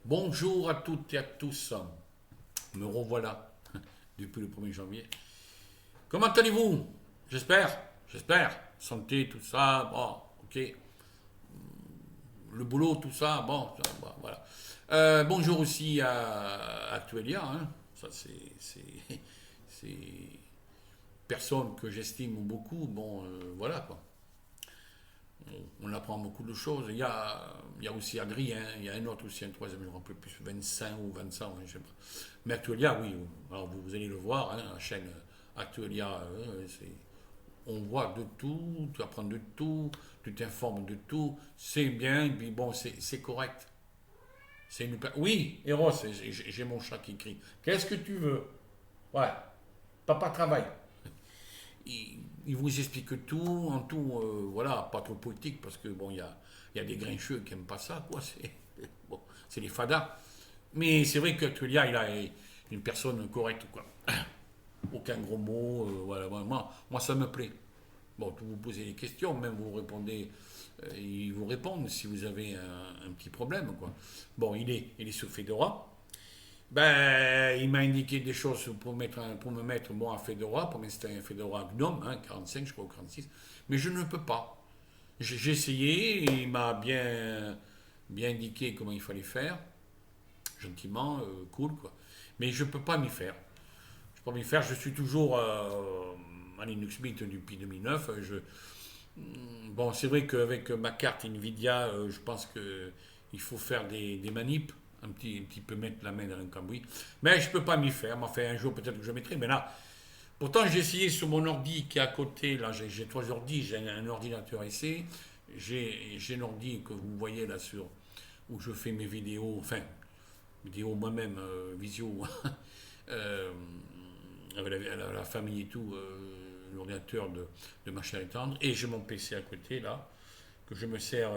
Bonjour à toutes et à tous. Me revoilà depuis le 1er janvier. Comment allez-vous? J'espère. Santé, tout ça, bon, ok. Le boulot, tout ça, bon, bon, voilà. Bonjour aussi à Actuelia, hein. Ça, c'est personne que j'estime beaucoup. Bon, voilà, quoi. On apprend beaucoup de choses. Il y a aussi Agri, hein. Il y a un autre aussi, un troisième, je ne me rappelle plus, 25 ou 25, je ne sais pas. Mais Actuelia, oui, alors vous allez le voir, hein, la chaîne Actuelia, on voit de tout, tu apprends de tout, tu t'informes de tout, c'est bien, et puis bon, c'est correct. Oui, Eros, j'ai mon chat qui crie. Qu'est-ce que tu veux? Ouais, papa travaille. Il vous explique tout, en tout, voilà, pas trop politique, parce que bon, il y a des grincheux qui n'aiment pas ça, quoi, bon, c'est les fadas. Mais c'est vrai que Tulia, il a une personne correcte, quoi. Aucun gros mot, voilà, moi, ça me plaît. Bon, vous posez des questions, même vous répondez, ils vous répondent si vous avez un petit problème, quoi. Bon, il est sur Fedora. Ben, il m'a indiqué des choses pour me mettre bon, à Fedora, pour m'installer un Fedora GNOME, hein, 45, je crois, ou 46. Mais je ne peux pas. J'ai essayé, il m'a bien indiqué comment il fallait faire, gentiment, cool, quoi. Mais je ne peux pas m'y faire. Je peux pas m'y faire, je suis toujours à Linux Mint depuis 2009. Bon, c'est vrai qu'avec ma carte Nvidia, je pense qu'il faut faire des manips, un petit peu mettre la main dans le cambouis. Mais je ne peux pas m'y faire. Enfin, un jour, peut-être que je mettrai. Mais là, pourtant, j'ai essayé sur mon ordi qui est à côté. Là, j'ai trois ordis. J'ai un ordinateur ici. J'ai un ordi que vous voyez là où je fais mes vidéos. Enfin, vidéos moi-même, visio. euh, avec la famille et tout, l'ordinateur de ma chère et tendre. Et j'ai mon PC à côté, là, que je me sers,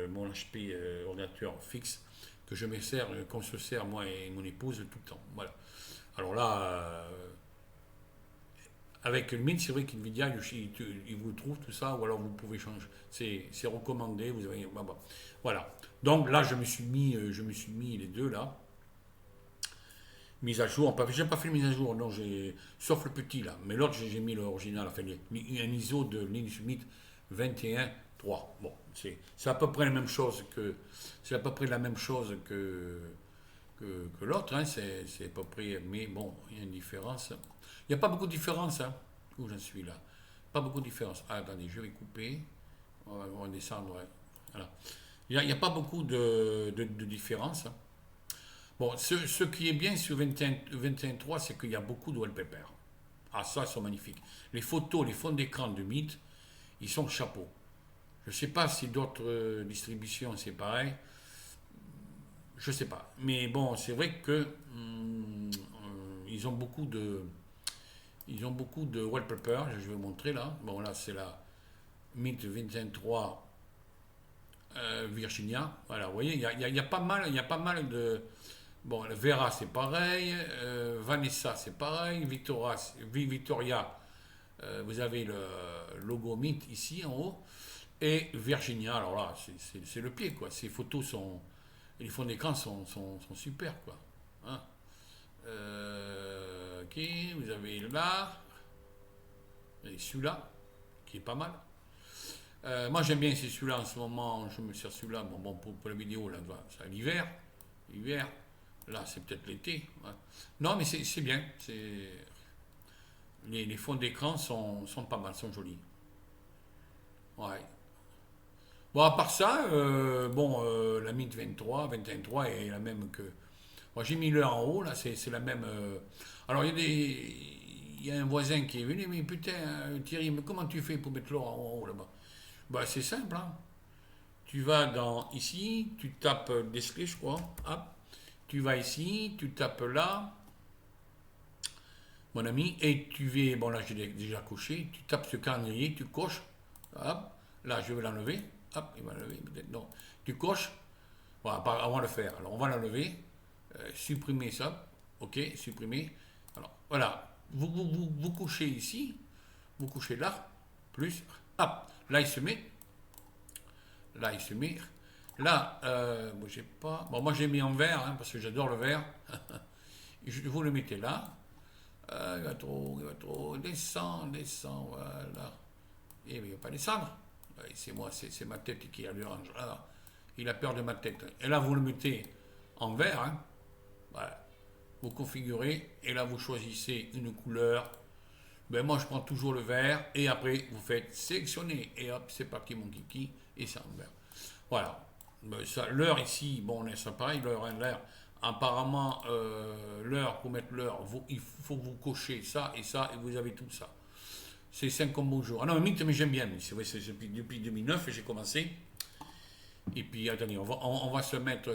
mon HP ordinateur fixe, que je me sers, qu'on se sert, moi et mon épouse, tout le temps. Voilà. Alors là, avec le Mint, c'est vrai qu'NVIDIA, il vous trouve tout ça, ou alors vous pouvez changer. C'est recommandé, vous avez. Bah, bah. Voilà. Donc là, je me suis mis les deux là. Mise à jour. J'ai pas fait de mise à jour, non, sauf le petit là. Mais l'autre, j'ai mis l'original, enfin, un ISO de Linux Mint 21.3. Bon, c'est à peu près la même chose que. C'est à peu près la même chose que l'autre, hein, c'est à peu près. Mais bon, il y a une différence. Il n'y a pas beaucoup de différence, hein, où j'en suis là. Pas beaucoup de différence. Ah, attendez, je vais couper. On va descendre, ouais. Voilà. Il n'y a pas beaucoup de différence, hein. Bon, ce qui est bien sur 21.3, c'est qu'il y a beaucoup de wallpaper. Ah, ça, ils sont magnifiques. Les photos, les fonds d'écran de Meet, ils sont chapeau. Je ne sais pas si d'autres distributions, c'est pareil. Je ne sais pas. Mais bon, c'est vrai que ils ont beaucoup de wallpaper. Je vais vous montrer là. Bon, là, c'est la Meet 21.3 Virginia. Voilà, vous voyez, il y a pas mal, il y a pas mal de. Bon, Vera, c'est pareil. Vanessa, c'est pareil. Victoria, vous avez le logo Mint ici en haut. Et Virginia, alors là, c'est le pied, quoi. Ces photos sont. Et les fonds d'écran sont super, quoi. Hein. Ok, vous avez là. Et celui-là, qui est pas mal. Moi, j'aime bien celui-là en ce moment. Je me sers celui-là. Bon, pour la vidéo, là, c'est l'hiver. L'hiver. Là, c'est peut-être l'été. Ouais. Non, mais c'est bien. Les fonds d'écran sont pas mal, sont jolis. Ouais. Bon, à part ça, bon, la Mint 21.3 est la même que. Moi, j'ai mis le en haut, là, c'est la même. Alors, il y a un voisin qui est venu, mais putain, Thierry, mais comment tu fais pour mettre l'or en haut là-bas? Bah, c'est simple, hein. Tu vas dans ici, tu tapes Display, je crois. Hop. Tu vas ici, tu tapes là, mon ami, et tu vas, bon là j'ai déjà coché, tu tapes ce calendrier, tu coches, hop, là je vais l'enlever, hop, il va l'enlever, peut-être non, tu coches, voilà, avant de le faire, alors on va l'enlever, supprimer ça, ok, supprimer, alors voilà, vous couchez ici, vous couchez là, plus, hop, là il se met, Là, bon, j'ai pas. Bon, moi j'ai mis en vert, hein, parce que j'adore le vert. Vous le mettez là. Il va trop. Descend, descend, voilà. Et il ne va pas descendre. C'est moi, c'est ma tête qui a l'orange. Là, il a peur de ma tête. Et là, vous le mettez en vert. Hein. Voilà. Vous configurez. Et là, vous choisissez une couleur. Ben, moi, je prends toujours le vert. Et après, vous faites sélectionner. Et hop, c'est parti, mon kiki. Et c'est en vert. Voilà. Ben, l'heure ici, bon, on est pareil. L'heure. Apparemment, l'heure, pour mettre l'heure, il faut que vous cochez ça, et vous avez tout ça. C'est 5 combos au jour. Ah non, Mint, mais j'aime bien. C'est vrai, c'est depuis 2009 j'ai commencé. Et puis, attendez, on va se mettre.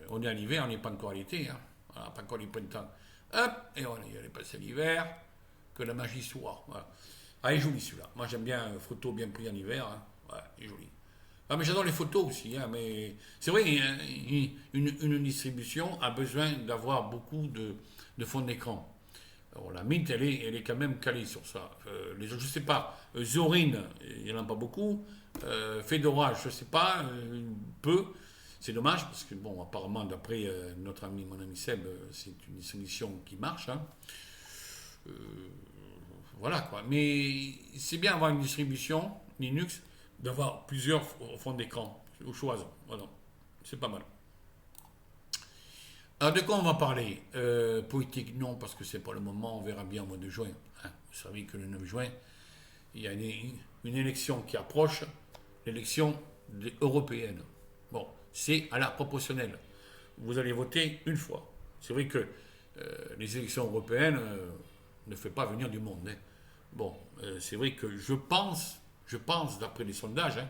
On est à l'hiver, on n'est pas encore à l'été. Hein. Voilà, pas encore les printemps. Hop, et on est passé l'hiver. Que la magie soit. Voilà. Ah, il est joli celui-là. Moi, j'aime bien photos bien prises en hiver. Hein. Ouais, il est joli. Ah, mais j'adore les photos aussi. Hein, mais c'est vrai, une distribution a besoin d'avoir beaucoup de fonds d'écran. Alors, la Mint, elle est quand même calée sur ça. Les autres, je sais pas. Zorine, il n'y en a pas beaucoup. Fedora, je sais pas, peu. C'est dommage parce que, bon, apparemment, d'après mon ami Seb, c'est une solution qui marche. Hein. Euh, voilà quoi. Mais c'est bien avoir une distribution Linux, d'avoir plusieurs fonds d'écran au choix. Voilà. C'est pas mal. Alors, de quoi on va parler politique, non, parce que c'est pas le moment, on verra bien au mois de juin. Hein. Vous savez que le 9 juin, il y a une élection qui approche, l'élection européenne. Bon, c'est à la proportionnelle. Vous allez voter une fois. C'est vrai que les élections européennes ne font pas venir du monde. Hein. Bon, c'est vrai que je pense d'après les sondages, hein,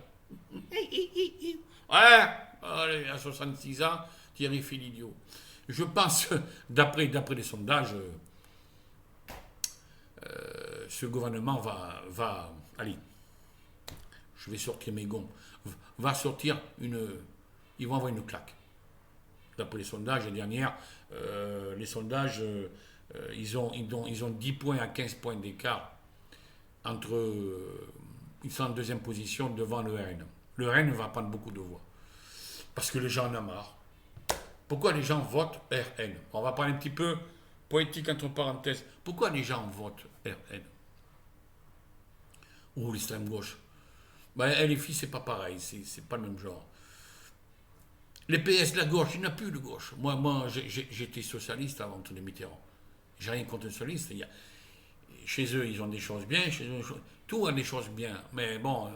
ouais, allez, à 66 ans, Thierry fait l'idiot. Je pense, d'après les sondages, ce gouvernement allez, je vais sortir mes gonds, va sortir ils vont avoir une claque. D'après les sondages, les dernières, les sondages, ils ont 10 points à 15 points d'écart entre, ils sont en deuxième position devant le RN. Le RN va prendre beaucoup de voix. Parce que les gens en ont marre. Pourquoi les gens votent RN? On va parler un petit peu politique entre parenthèses. Pourquoi les gens votent RN? Ou l'extrême gauche? Ben, LFI, c'est pas pareil, c'est pas le même genre. Les PS, la gauche, il n'y en a plus de gauche. Moi j'étais socialiste avant Anthony Mitterrand. J'ai rien contre les socialistes. Chez eux, ils ont des choses bien, chez eux, tout a des choses bien. Mais bon,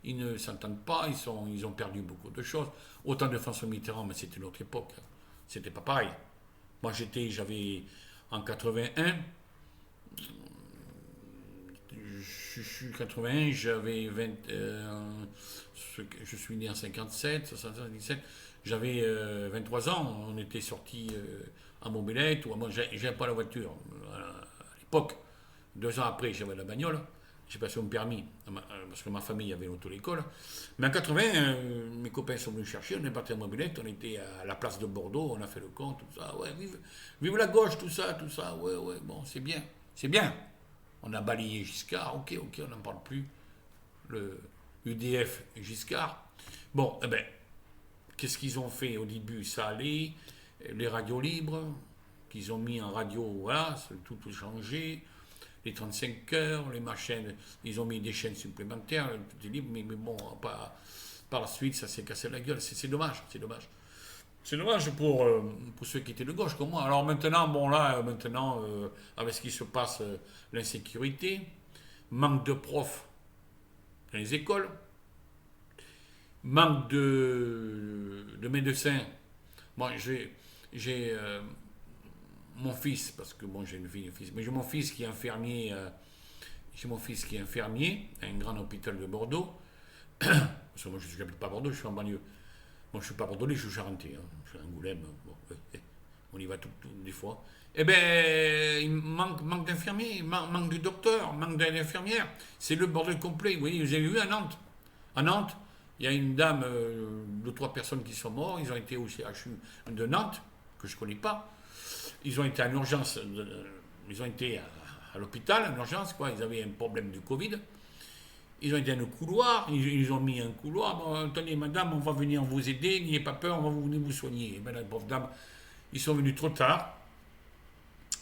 ils ne s'entendent pas, ils ont perdu beaucoup de choses. Autant de François Mitterrand, mais c'était notre époque. C'était pas pareil. Moi, j'avais en 81, je suis 81, j'avais 20, je suis né en 57, 77, j'avais 23 ans, on était sortis en mobilette, ou moi, j'avais pas la voiture à l'époque. 2 ans après, j'avais la bagnole. J'ai passé mon permis parce que ma famille avait l'auto-école. Mais en 80, mes copains sont venus chercher. On est parti en mobilette. On était à la place de Bordeaux. On a fait le compte, tout ça. Ouais, vive la gauche, tout ça, tout ça. Ouais, ouais, bon, c'est bien. C'est bien. On a balayé Giscard. Ok, on n'en parle plus. Le UDF Giscard. Bon, eh ben, qu'est-ce qu'ils ont fait au début? Ça allait. Les radios libres qu'ils ont mis en radio, voilà, tout changé. Les 35 heures, les machines, ils ont mis des chaînes supplémentaires, tout est libre, mais bon, par la suite, ça s'est cassé la gueule. C'est dommage, c'est dommage. C'est dommage pour ceux qui étaient de gauche comme moi. Alors maintenant, bon là, avec ce qui se passe, l'insécurité, manque de profs dans les écoles, manque de médecins. Moi, j'ai mon fils, parce que bon, j'ai une fille et un fils, mais j'ai mon fils qui est infirmier, à un grand hôpital de Bordeaux. Parce que moi, je n'habite pas à Bordeaux, je suis en banlieue. Moi, je suis pas bordelais, je suis charentais. Hein. Je suis Angoulême. Bon, on y va des fois. Eh bien, il manque d'infirmiers, manque de docteurs, manque d'infirmières. C'est le bordel complet. Vous voyez, vous avez vu à Nantes. À Nantes, il y a une dame, 2, 3 personnes qui sont mortes. Ils ont été au CHU de Nantes, que je ne connais pas. Ils ont été en urgence, ils ont été à l'hôpital en urgence, quoi. Ils avaient un problème du Covid. ils ont été dans le couloir, ils ont mis un couloir. Bon, attendez, madame, on va venir vous aider, n'ayez pas peur, on va venir vous soigner. Et bien, la pauvre dame, ils sont venus trop tard.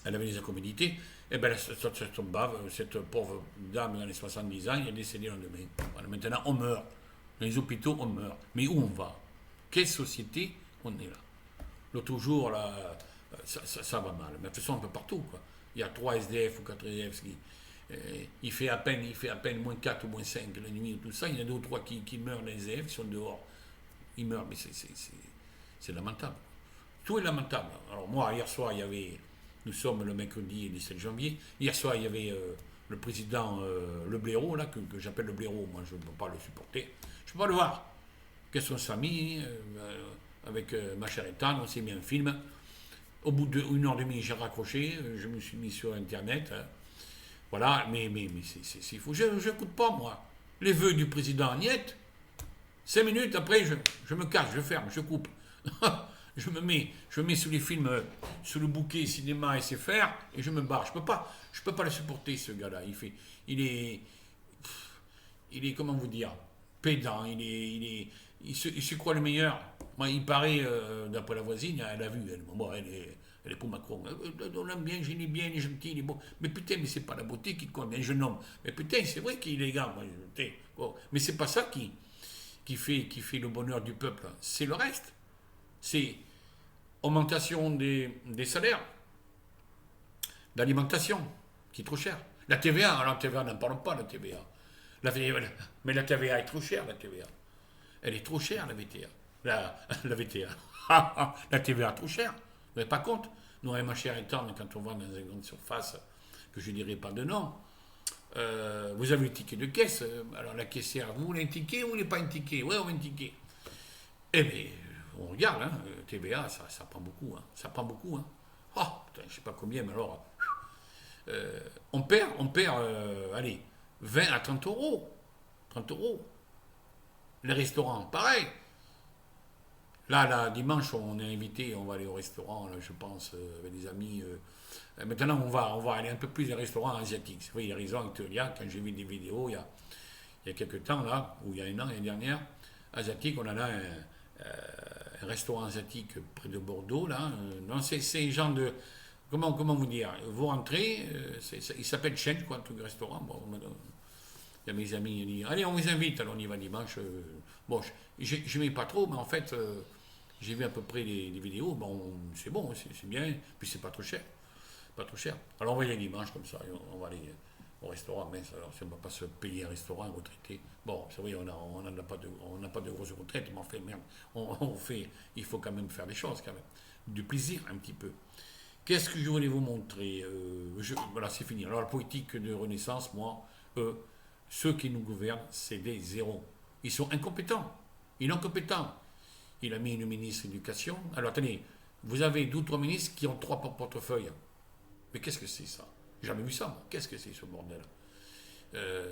Elle avait des incommodités. Et bien, cette pauvre dame dans les 70 ans, elle est décédée le lendemain. Voilà, maintenant, on meurt. Dans les hôpitaux, on meurt. Mais où on va? Quelle société on est là? L'autre jour, là, ça va mal. Mais de toute façon, un peu partout, quoi. Il y a 3 SDF ou 4 SDF qui. Il fait à peine moins 4 ou moins 5 la nuit, tout ça. Il y en a 2 ou 3 qui meurent dans les SDF, qui sont dehors. Ils meurent, mais c'est lamentable. Tout est lamentable. Alors, moi, hier soir, il y avait. Nous sommes le mercredi 17 janvier. Hier soir, il y avait le président Le Blaireau, là, que j'appelle Le Blaireau. Moi, je ne peux pas le supporter. Je ne peux pas le voir. Qu'est-ce qu'on s'est mis avec ma chère Ethan, on s'est mis un film. Au bout d'une heure et demie, j'ai raccroché. Je me suis mis sur Internet. Hein. Voilà, mais c'est fou. Je n'écoute pas, moi. Les vœux du président Niette. 5 minutes après, je me cache, je ferme, je coupe. je me mets sous les films, sous le bouquet cinéma SFR et je me barre. Je peux pas le supporter, ce gars-là. Il est, comment vous dire, pédant. Il se croit le meilleur. Moi, il paraît, d'après la voisine, elle a vu. Elle est pour Macron. On l'aime bien, je l'ai bien, il est gentil, il est beau. Mais putain, mais c'est pas la beauté qui compte, un jeune homme. Mais putain, c'est vrai qu'il est élégant. Mais c'est pas ça qui fait le bonheur du peuple. C'est le reste. C'est augmentation des salaires, l'alimentation, qui est trop cher. La TVA, alors la TVA, n'en parlons pas, la TVA. Mais la TVA est trop chère, la TVA. Elle est trop chère, la VTA. La VTA. La TVA est trop chère. Vous n'avez pas compte? Nous, ma chère étant, quand on va dans une grande surface, que je ne dirai pas de nom, vous avez le ticket de caisse. Alors la caissière, vous voulez un ticket ou vous voulez pas un ticket? Oui, on veut un ticket. Eh bien, on regarde, hein, TVA, ça prend beaucoup. Hein, ça prend beaucoup. Hein. Oh, putain, je ne sais pas combien, mais alors, on perd, allez, 20 à 30 euros. 30 euros. Les restaurants, pareil. Là, dimanche, on est invité, on va aller au restaurant, là, je pense, avec des amis. Maintenant, on va aller un peu plus dans les restaurants asiatiques. C'est vrai, il y a raison avec Théolia, quand j'ai vu des vidéos il y a quelques temps, là, ou il y a un an, l'année dernière, asiatique, on a là un restaurant asiatique près de Bordeaux, là. Non, c'est genre de. Comment vous dire? Vous rentrez, il s'appelle Chen, quoi, tout le restaurant. Bon, il y a mes amis qui disent allez, on vous invite, alors on y va dimanche. Bon, je ne mets pas trop, mais en fait, j'ai vu à peu près les vidéos. Bon, c'est bon, c'est bien, puis c'est pas trop cher. Pas trop cher. Alors on va y aller dimanche comme ça, on va aller au restaurant. Mais alors, si on ne va pas se payer un restaurant, retraité. Bon, c'est vrai, on n'a pas de grosse retraite, mais enfin, merde, il faut quand même faire des choses, quand même. Du plaisir, un petit peu. Qu'est-ce que je voulais vous montrer? Voilà, c'est fini. Alors la politique de Renaissance, moi, ceux qui nous gouvernent, c'est des zéros. Ils sont incompétents. Il est incompétent. Il a mis une ministre de l'éducation. Alors attendez, vous avez 2 ou 3 ministres qui ont 3 portefeuilles. Mais qu'est-ce que c'est ça? J'ai jamais vu ça, moi. Qu'est-ce que c'est ce bordel?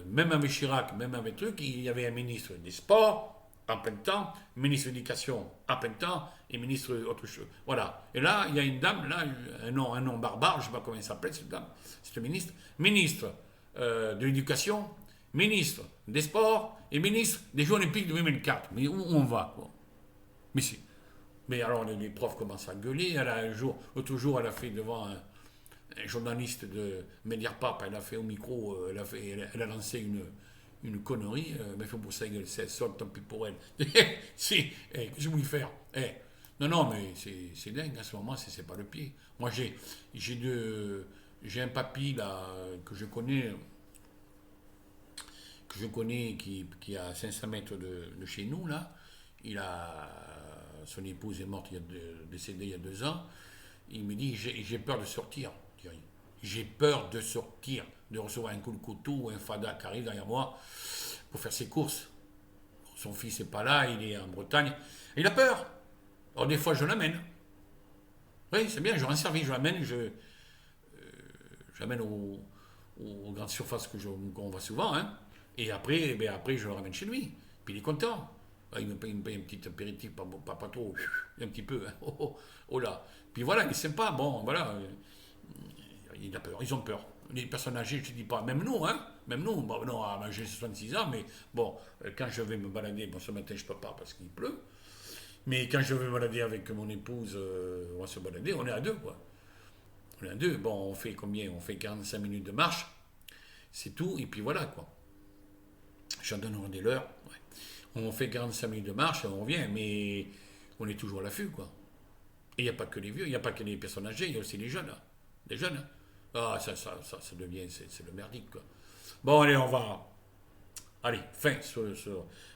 Même avec Chirac, même avec truc, il y avait un ministre des Sports en plein temps, ministre de l'Éducation en plein temps, et ministre autre chose. Voilà. Et là, il y a une dame, là, un nom barbare, je ne sais pas comment elle s'appelle, cette dame, cette ministre de l'Éducation, ministre des Sports et ministre des Jeux Olympiques de 2024. Mais où on va, quoi? Mais alors, les profs commencent à gueuler. L'autre jour, elle a fait devant un journaliste de Mediapart, elle a fait au micro, elle a lancé une connerie, mais il faut pour ça qu'elle saute, tant pis pour elle. Qu'est-ce que je voulais faire? Non, mais c'est dingue, à ce moment, c'est pas le pied. Moi, j'ai un papy, là, que je connais, qui est à 500 mètres de chez nous, là. Son épouse est morte, décédée il y a 2 ans. Il me dit, j'ai peur de sortir. J'ai peur de sortir, de recevoir un coup de couteau ou un fada qui arrive derrière moi pour faire ses courses. Son fils n'est pas là, il est en Bretagne. Il a peur. Alors des fois, je l'amène. Oui, c'est bien, je rends service, je l'amène, j'amène aux grandes surfaces qu'on va souvent. Hein. Et après, je le ramène chez lui. Puis il est content. Il me paye un petit apéritif, pas trop, un petit peu. Hein. Oh là. Puis voilà, il est sympa. Bon, voilà. Il a peur, ils ont peur. Les personnes âgées, je ne dis pas, même nous, hein, même nous, bon, non, j'ai 66 ans, mais bon, quand je vais me balader, bon, ce matin, je ne peux pas parce qu'il pleut, mais quand je vais me balader avec mon épouse, on va se balader, on est à deux, quoi. On est à deux, bon, on fait combien? On fait 45 minutes de marche, c'est tout, et puis voilà, quoi. J'en donnerai l'heure, ouais. On fait 45 minutes de marche, on revient, mais on est toujours à l'affût, quoi. Et il n'y a pas que les vieux, il n'y a pas que les personnes âgées, il y a aussi les jeunes, hein. Les jeunes, hein. Ah, ça devient, c'est le merdique, quoi. Bon, allez, on va. Allez, fin.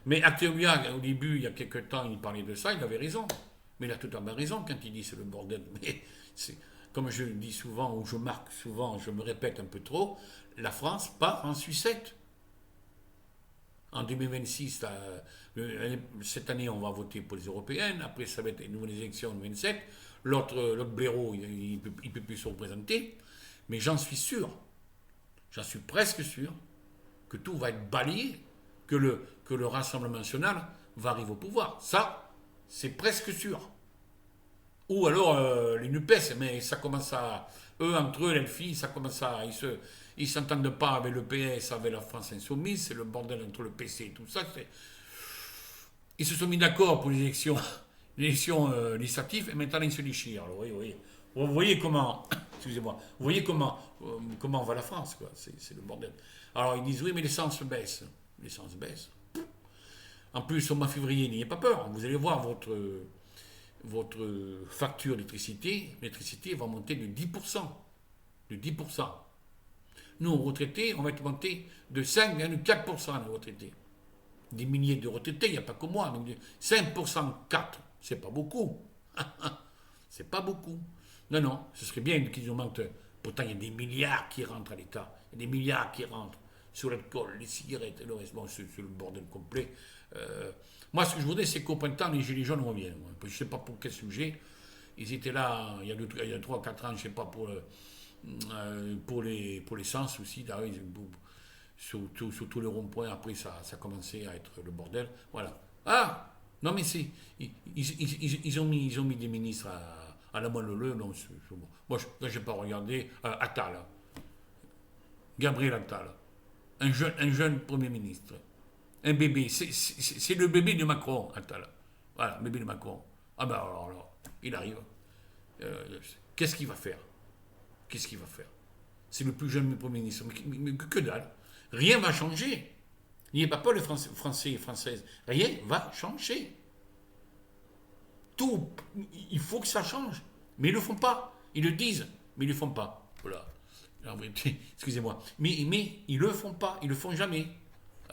Mais actuellement, au début, il y a quelques temps, il parlait de ça, il avait raison. Mais il a totalement raison quand il dit c'est le bordel. Mais c'est, comme je le dis souvent, ou je marque souvent, je me répète un peu trop, la France part en sucette. En 2026, cette année, on va voter pour les européennes. Après, ça va être les nouvelles élections en 2027. L'autre blaireau, il ne peut plus se représenter. Mais j'en suis presque sûr, que tout va être balayé, que le Rassemblement national va arriver au pouvoir. Ça, c'est presque sûr. Ou alors les NUPES, mais ça commence à. Eux, entre eux, les filles, ça commence à. Ils s'entendent pas avec le PS, avec la France Insoumise, c'est le bordel entre le PC et tout ça. Ils se sont mis d'accord pour les élections législatives, et maintenant ils se déchirent. Alors, oui. Vous voyez comment. Excusez-moi. Vous voyez comment va la France, quoi. C'est le bordel. Alors ils disent oui, mais l'essence baisse. L'essence baisse. En plus, au mois de février, n'ayez pas peur. Vous allez voir votre facture d'électricité. L'électricité va monter de 10%. De 10%. Nous, retraités, on va être monté de 5,4% les retraités. Des milliers de retraités, il n'y a pas que moi. Mais 5%, 4, c'est pas beaucoup. C'est pas beaucoup. Non, ce serait bien qu'ils augmentent. Pourtant, il y a des milliards qui rentrent à l'État. Il y a des milliards qui rentrent sur l'alcool, les cigarettes et le reste. Bon, c'est le bordel complet. Moi, ce que je voudrais, c'est qu'au printemps, les Gilets jaunes reviennent. Je ne sais pas pour quel sujet. Ils étaient là il y a 3-4 ans, je ne sais pas, pour l'essence aussi. Là, sur tous les ronds-points, après, ça commençait à être le bordel. Voilà. Ah non, mais c'est. Ils ont mis des ministres à la moelle leu. Non, bon. Moi, je n'ai pas regardé. Attal. Gabriel Attal. Un jeune Premier ministre. Un bébé. C'est le bébé de Macron, Attal. Voilà, bébé de Macron. Ah ben alors il arrive. Qu'est-ce qu'il va faire? Qu'est-ce qu'il va faire? C'est le plus jeune Premier ministre. Mais que dalle. Rien va changer. N'y a pas peur, les Français et Françaises. Rien va changer. Tout, il faut que ça change. Mais ils ne le font pas. Ils le disent, mais ils ne le font pas. Voilà. En vérité, excusez-moi. Mais ils ne le font pas. Ils ne le font jamais.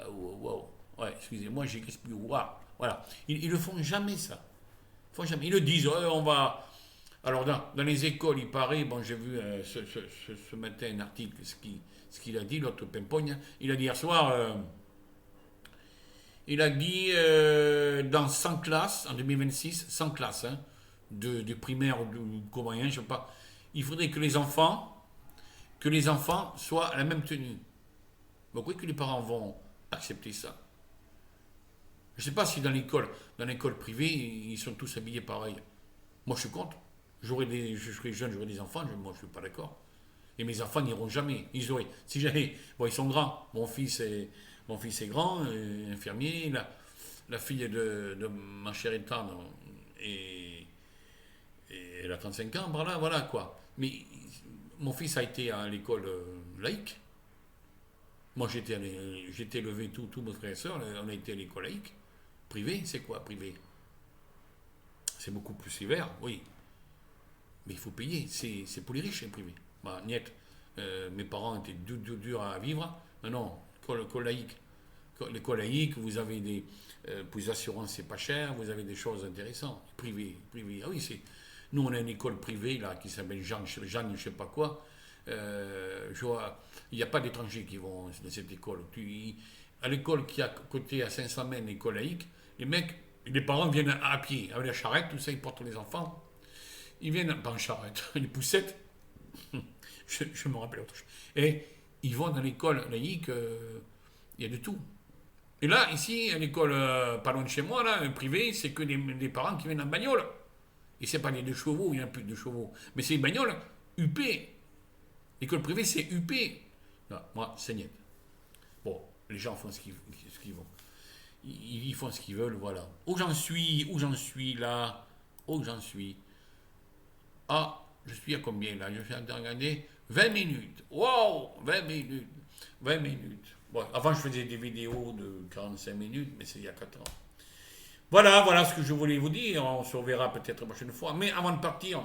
Wow. Ouais, excusez-moi, j'ai expliqué. Wow. Voilà. Ils ne le font jamais, ça. Ils font jamais. Ils le disent, on va. Alors, dans les écoles, il paraît, bon, j'ai vu ce matin un article, ce qu'il a dit, l'autre Pimpogne. Il a dit hier soir. Il a dit dans 100 classes, en 2026, 100 classes, hein, du primaire ou du moyen, je ne sais pas, il faudrait que les enfants soient à la même tenue. Vous croyez que les parents vont accepter ça? Je ne sais pas si dans l'école privée, ils sont tous habillés pareil. Moi, je suis contre. Je serai jeune, j'aurai des enfants, moi, je ne suis pas d'accord. Et mes enfants n'iront jamais. Si jamais, bon, ils sont grands. Mon fils est grand, infirmier. La fille de ma chère étante, et elle a 35 ans, par là, voilà quoi. Mais mon fils a été à l'école laïque. Moi, j'étais élevé, tous mes frères et sœurs, on a été à l'école laïque. Privé, c'est quoi, privé? C'est beaucoup plus sévère, oui. Mais il faut payer, c'est pour les riches, privé. Bah, niet. Mes parents étaient durs à vivre. Non, l'école laïque. L'école laïque, vous avez pour les assurances, c'est pas cher, vous avez des choses intéressantes. Privé. Ah oui, nous, on a une école privée là, qui s'appelle Jeanne, je sais pas quoi. Il n'y a pas d'étrangers qui vont dans cette école. À l'école qui est à côté, à 500 mètres, l'école laïque, les parents viennent à pied, avec la charrette, tout ça, ils portent les enfants. Ils viennent, pas en charrette, les poussettes. je me rappelle autre chose. Et ils vont dans l'école laïque, il y a de tout. Et là, ici, à l'école pas loin de chez moi, là, privée, c'est que des parents qui viennent en bagnole. Et c'est pas des 2 chevaux, il n'y a plus de 2 chevaux. Mais c'est une bagnole UP. École privée, c'est UP. Non, moi, c'est niet. Bon, les gens font ce qu'ils vont. Ils font ce qu'ils veulent, voilà. Où j'en suis là, où j'en suis. Ah, je suis à combien là? Je suis en train de regarder 20 minutes. Wow, 20 minutes. 20 minutes. Bon, avant, je faisais des vidéos de 45 minutes, mais c'est il y a 4 ans. Voilà ce que je voulais vous dire. On se reverra peut-être la prochaine fois. Mais avant de partir,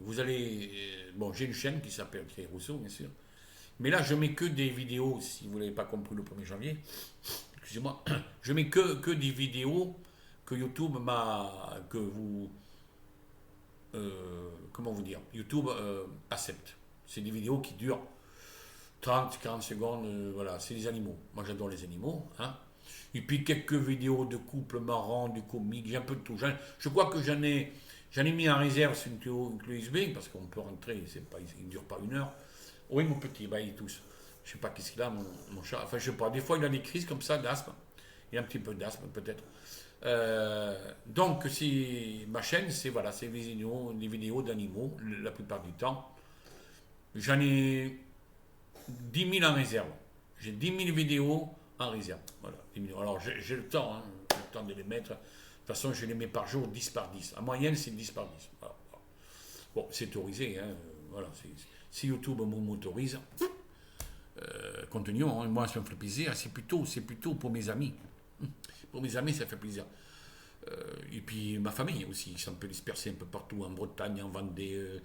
vous allez. Bon, j'ai une chaîne qui s'appelle Thierry Rousseau, bien sûr. Mais là, je mets que des vidéos, si vous ne l'avez pas compris le 1er janvier. Excusez-moi. Je mets que des vidéos que YouTube m'a. Que vous. Comment vous dire? YouTube accepte. C'est des vidéos qui durent 30, 40 secondes. Voilà, c'est les animaux. Moi, j'adore les animaux. Hein. Et puis quelques vidéos de couples marrants, du comique, j'ai un peu de tout. Je crois que j'en ai mis en réserve sur une clé USB, parce qu'on peut rentrer, il ne dure pas 1 heure. Oui, mon petit, bah, il tousse. Je ne sais pas qu'est-ce qu'il a, mon chat. Enfin, je ne sais pas. Des fois, il a des crises comme ça d'asthme. Il a un petit peu d'asthme, peut-être. Donc, ma chaîne, c'est voilà, c'est des vidéos d'animaux, la plupart du temps. J'en ai 10 000 en réserve. J'ai 10 000 vidéos en réserve. Voilà, 10 000. Alors, j'ai le temps, hein, j'ai le temps de les mettre. De toute façon, je les mets par jour, 10 par 10. En moyenne, c'est 10 par 10. Voilà. Bon, c'est autorisé. Hein, voilà, si YouTube m'autorise, continuons. Hein, moi, ça me fait plaisir. C'est plutôt pour mes amis. Pour mes amis, ça fait plaisir. Et puis ma famille aussi, qui sont un peu dispersée un peu partout, en Bretagne, en Vendée,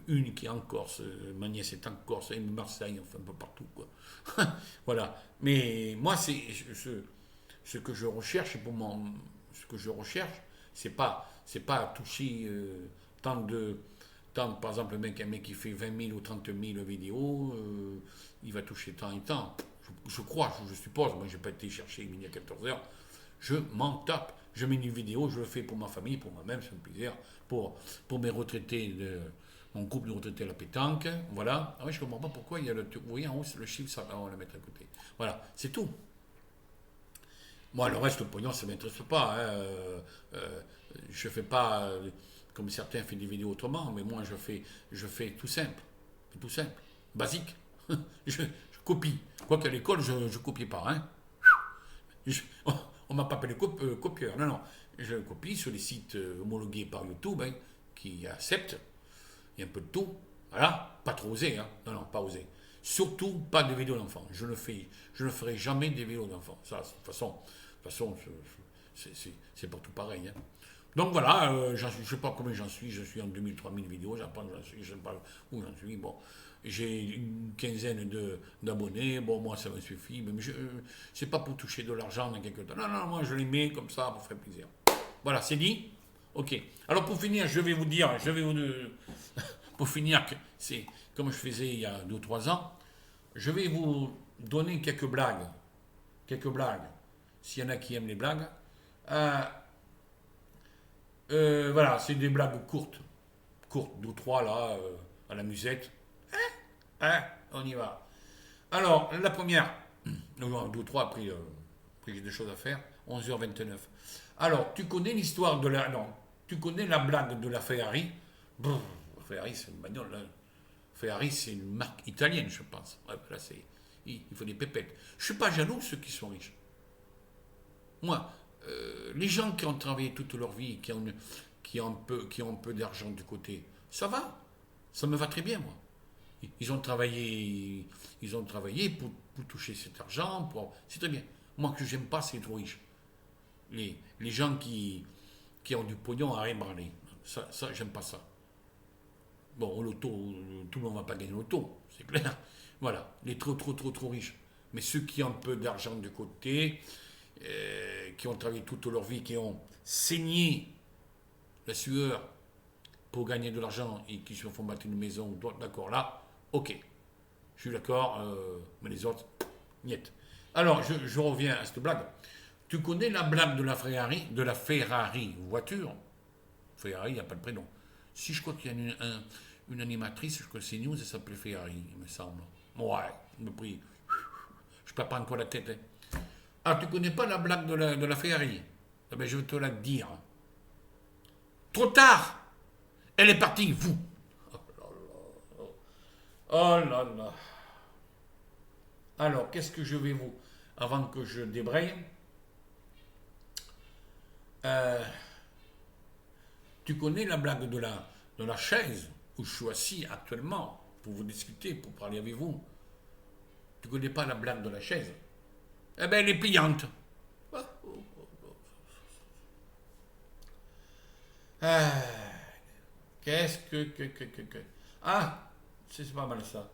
une qui est en Corse, ma nièce est en Corse, et Marseille, enfin un peu partout, quoi. Voilà. Mais moi, ce que je recherche ce que je recherche, c'est pas toucher par exemple, un mec qui fait 20 000 ou 30 000 vidéos, il va toucher tant et tant. Je crois, je suppose, moi j'ai pas été chercher il y a 14 heures. Je m'en tape. Je mets une vidéo, je le fais pour ma famille, pour moi-même, c'est un plaisir. Pour mes retraités, mon couple de retraités à la pétanque. Voilà. Ah oui, je ne comprends pas pourquoi il y a vous voyez en haut, le chiffre, ça, on va le mettre à côté. Voilà, c'est tout. Moi, le reste, le pognon, ça ne m'intéresse pas. Hein. Je ne fais pas, comme certains font des vidéos autrement, mais moi, je fais tout simple. Tout simple. Basique. je copie. Quoique à l'école, je ne copiais pas. Hein. On m'a pas appelé copieur. Non, non. Je copie sur les sites homologués par YouTube, hein, qui acceptent. Il y a un peu de tout. Voilà. Pas trop osé, hein. Non, non, pas osé. Surtout pas de vidéos d'enfants. Je ne ferai jamais des vidéos d'enfants. Ça, de toute façon, c'est partout pareil. Hein. Donc voilà, je ne sais pas combien j'en suis. Je suis en 2000, 3000 vidéos. J'apprends, je ne sais pas où j'en suis. Bon. J'ai une quinzaine d'abonnés. Bon, moi, ça me suffit. Mais c'est pas pour toucher de l'argent dans quelques temps. Non, non, moi, je les mets comme ça pour faire plaisir. Voilà, c'est dit. Ok. Alors, pour finir, pour finir, c'est comme je faisais il y a 2 ou 3 ans, je vais vous donner quelques blagues. Quelques blagues. S'il y en a qui aiment les blagues. Voilà, c'est des blagues courtes. Courtes, 2 ou 3 là, à la musette. Hein, on y va. Alors, la première, 2 ou 3, après j'ai des choses à faire, 11h29. Alors, tu connais l'histoire de la. Non, tu connais la blague de la Ferrari. Brrr, la Ferrari, c'est une bagnole. Là. Ferrari, c'est une marque italienne, je pense. Ouais, là, il faut des pépettes. Je ne suis pas jaloux de ceux qui sont riches. Moi, les gens qui ont travaillé toute leur vie, qui ont un peu d'argent de côté, ça va. Ça me va très bien, moi. Ils ont travaillé pour toucher cet argent. C'est très bien. Moi, que j'aime pas, c'est les trop riches. Les gens qui ont du pognon à ébranler. Ça j'aime pas ça. Bon, au loto, tout le monde ne va pas gagner au loto, c'est clair. Voilà, les trop riches. Mais ceux qui ont un peu d'argent de côté, qui ont travaillé toute leur vie, qui ont saigné la sueur pour gagner de l'argent et qui se font battre une maison, d'accord, là, ok. Je suis d'accord, mais les autres, niet. Alors, je reviens à cette blague. Tu connais la blague de la Ferrari voiture? Ferrari, il n'y a pas de prénom. Si je crois qu'il y a une animatrice, je crois que c'est News, elle s'appelle Ferrari, il me semble. Ouais, je me prie. Je ne perds pas encore la tête. Hein. Ah, tu connais pas la blague de la Ferrari? Eh ben, je vais te la dire. Trop tard. Elle est partie, vous. Oh là là. Alors, qu'est-ce que je vais vous... Avant que je débraye, tu connais la blague de la chaise où je suis assis actuellement pour vous discuter, pour parler avec vous. Tu connais pas la blague de la chaise? Eh bien, elle est pliante. Ah, qu'est-ce que... Ah, c'est pas mal ça.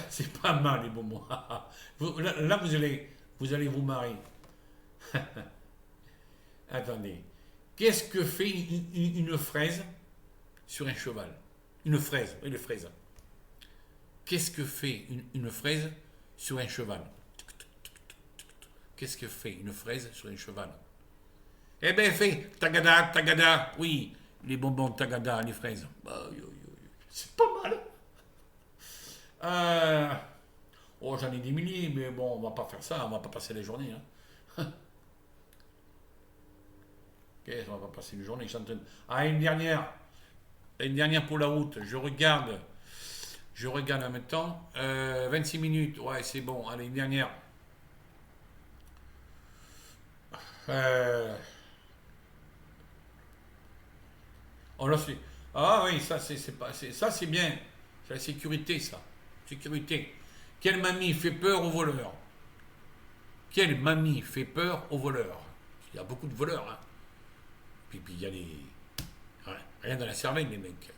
C'est pas mal les bonbons. Là, vous allez vous marrer. Attendez. Qu'est-ce que fait une fraise sur un cheval? Une fraise, oui, une fraise. Qu'est-ce que fait une fraise sur un cheval? Qu'est-ce que fait une fraise sur un cheval? Eh bien, elle fait tagada, tagada. Oui, les bonbons tagada, les fraises. C'est pas mal. Oh, j'en ai des milliers, mais bon, on va pas faire ça, on va pas passer les journées. Hein. Qu'est-ce qu'on va pas passer les journées? Ah, une dernière pour la route. Je regarde en même temps. 26 minutes, ouais, c'est bon. Allez, une dernière. Oh là, c'est... Ah oui, ça ça c'est bien. C'est la sécurité, ça. Sécurité. Quelle mamie fait peur aux voleurs? Quelle mamie fait peur aux voleurs? Il y a beaucoup de voleurs, hein. Puis il y a les... Ouais, rien dans la cervelle, les mecs.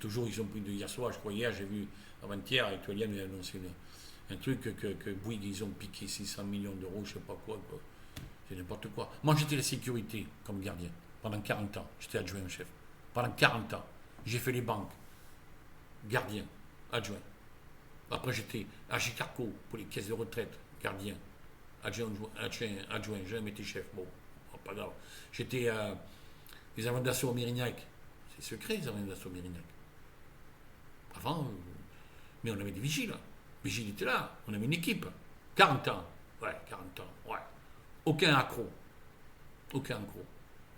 Toujours, ils ont pris de hier soir, je crois hier, j'ai vu avant-hier, Actualian a annoncé un truc que Bouygues, ils ont piqué 600 millions d'euros, je sais pas quoi. C'est n'importe quoi. Moi, j'étais la sécurité comme gardien pendant 40 ans. J'étais adjoint au chef. Pendant 40 ans. J'ai fait les banques. Gardien, adjoint. Après, j'étais à Gicarco pour les caisses de retraite. Gardien, adjoint. J'ai jamais été chef. Bon, pas grave. J'étais à les avants d'assaut au Mérignac. C'est secret, les avants d'assaut au Mérignac. Avant, mais on avait des vigiles. Les vigiles étaient là. On avait une équipe. 40 ans. Ouais, 40 ans. Ouais. Aucun accro. Aucun accro.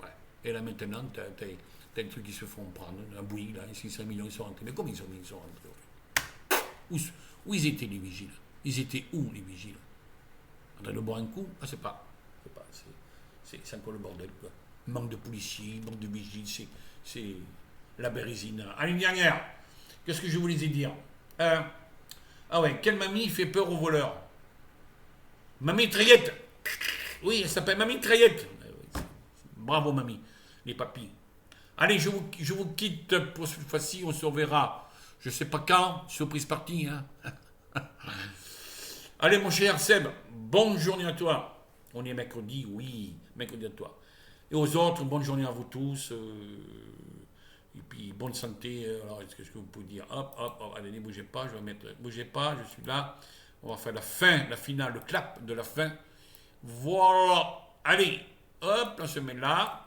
Ouais. Et là maintenant, t'as des trucs qui se font prendre. Un Bouygues, là, 600 millions, ils sont rentrés. Mais comment ils sont rentrés? Où ils étaient les vigiles? Ils étaient où les vigiles? En train de boire un coup? Ah, c'est pas. C'est encore le bordel, quoi. Manque de policiers, manque de vigiles, c'est la bérésine. Allez, une dernière. Qu'est-ce que je voulais dire? Ah ouais, quelle mamie fait peur aux voleurs? Mamie Trayette. Oui, elle s'appelle Mamie Trayette. Bravo, mamie. Les papis. Allez, je vous quitte pour cette fois-ci. On se reverra, je sais pas quand, surprise partie. Hein. Allez, mon cher Seb, bonne journée à toi. On est mercredi, oui, mercredi à toi. Et aux autres, bonne journée à vous tous. Et puis, bonne santé. Alors, est-ce que vous pouvez dire, hop, allez, ne bougez pas, je vais mettre, bougez pas, je suis là. On va faire la fin, la finale, le clap de la fin. Voilà. Allez, hop, on se met là.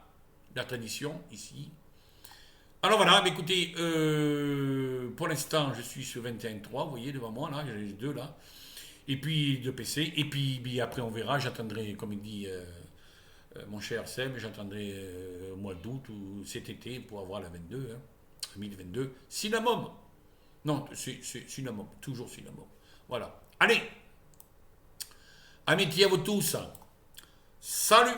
La tradition, ici. Alors voilà, écoutez, pour l'instant, je suis sur 21.3, vous voyez, devant moi, là, j'ai les deux, là. Et puis, deux PC. Et puis après, on verra, j'attendrai, comme il dit mon cher Seb, j'attendrai au mois d'août ou cet été pour avoir la 22, hein, 2022. Cinnamon. Non, c'est Cinnamon, toujours Cinnamon. Voilà. Allez, amitié à vous tous. Salut!